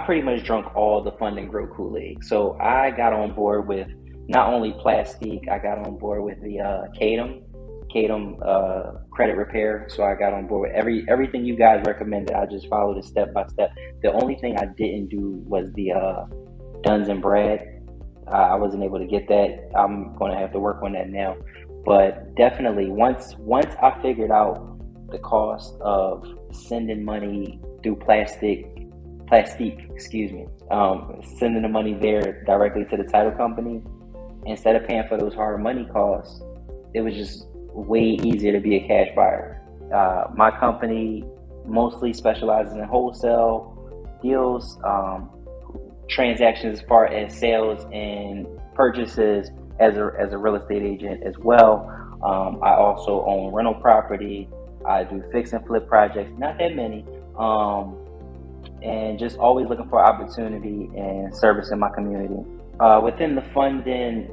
pretty much drunk all the Fund and Grow Kool-Aid. So I got on board with not only Plastique, I got on board with the Kadam credit repair. So I got on board with everything you guys recommended. I just followed it step by step. The only thing I didn't do was the Duns and Brad. I wasn't able to get that. I'm going to have to work on that now. But definitely, once I figured out the cost of sending money through Plastique, sending the money there directly to the title company, instead of paying for those hard money costs, it was just way easier to be a cash buyer. My company mostly specializes in wholesale deals, transactions as far as sales and purchases as a real estate agent as well. I also own rental property. I do fix and flip projects, not that many, and just always looking for opportunity and service in my community. Within the funding,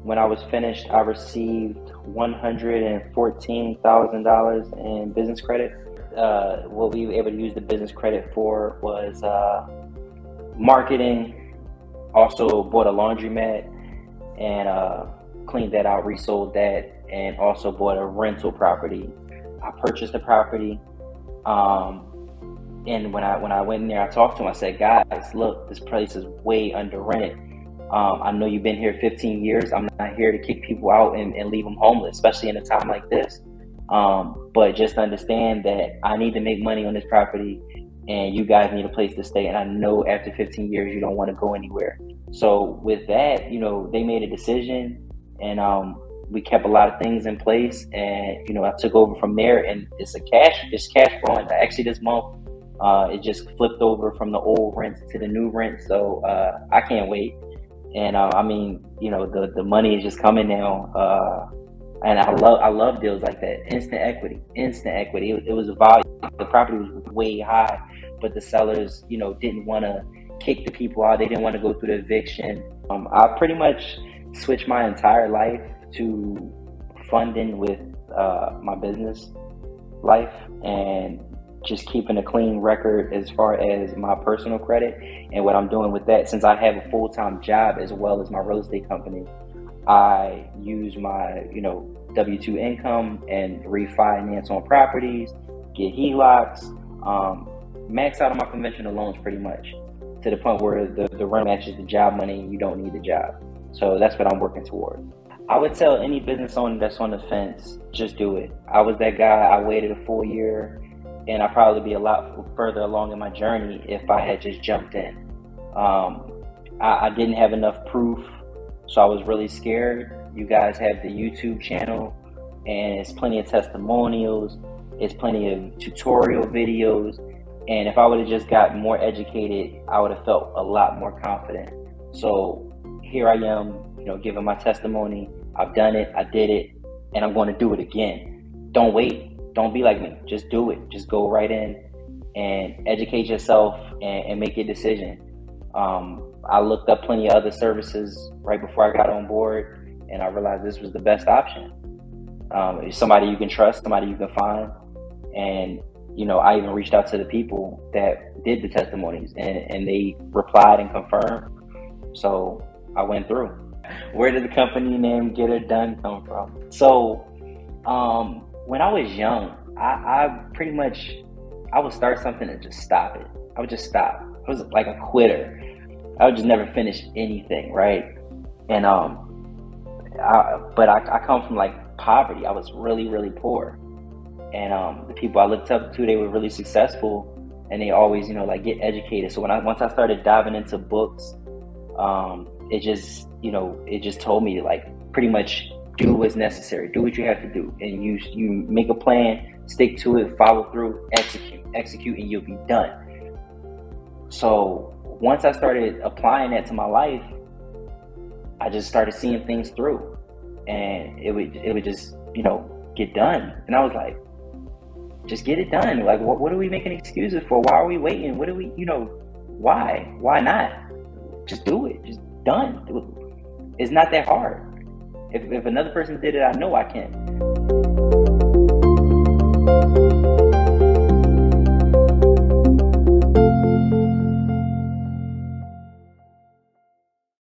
when I was finished, I received $114,000 in business credit. What we were able to use the business credit for was marketing. Also bought a laundromat and cleaned that out, resold that, and also bought a rental property. I purchased the property, and when I went in there, I talked to him. I said, "Guys, look, this place is way under rented. I know you've been here 15 years. I'm not here to kick people out and leave them homeless, especially in a time like this. But just understand that I need to make money on this property, and you guys need a place to stay. And I know after 15 years, you don't want to go anywhere." So with that, they made a decision, and we kept a lot of things in place. And I took over from there, and it's cash flowing. Actually, this month, it just flipped over from the old rents to the new rent. So I can't wait. And the money is just coming now. And I love deals like that. Instant equity. It was a value. The property was way high, but the sellers, didn't want to kick the people out. They didn't want to go through the eviction. I pretty much switched my entire life to funding with my business life, and just keeping a clean record as far as my personal credit. And what I'm doing with that, since I have a full-time job as well as my real estate company, I use my W-2 income and refinance on properties, get HELOCs, max out on my conventional loans pretty much, to the point where the rent matches the job money and you don't need the job. So that's what I'm working towards. I would tell any business owner that's on the fence, just do it. I was that guy. I waited a full year, and I'd probably be a lot further along in my journey if I had just jumped in. I didn't have enough proof, so I was really scared. You guys have the YouTube channel, and it's plenty of testimonials. It's plenty of tutorial videos. And if I would have just got more educated, I would have felt a lot more confident. So here I am, giving my testimony. I've done it, I did it, and I'm going to do it again. Don't wait. Don't be like me. Just do it. Just go right in and educate yourself and make your decision. I looked up plenty of other services right before I got on board, and I realized this was the best option. Somebody you can trust, somebody you can find. And, I even reached out to the people that did the testimonies, and they replied and confirmed. So I went through. Where did the company name Get It Done come from? So when I was young, I would start something and just stop it. I would just stop. I was like a quitter. I would just never finish anything, right? And but I come from like poverty. I was really, really poor. And the people I looked up to, they were really successful, and they always, get educated. So once I started diving into books, it just told me to pretty much do what's necessary, do what you have to do, and you make a plan, stick to it, follow through, execute, and you'll be done. So once I started applying that to my life, I just started seeing things through, and it would just get done. And I was like, just get it done. Like, what are we making excuses for? Why are we waiting? What do we, why not? Just do it. Just done. It's not that hard. If another person did it, I know I can.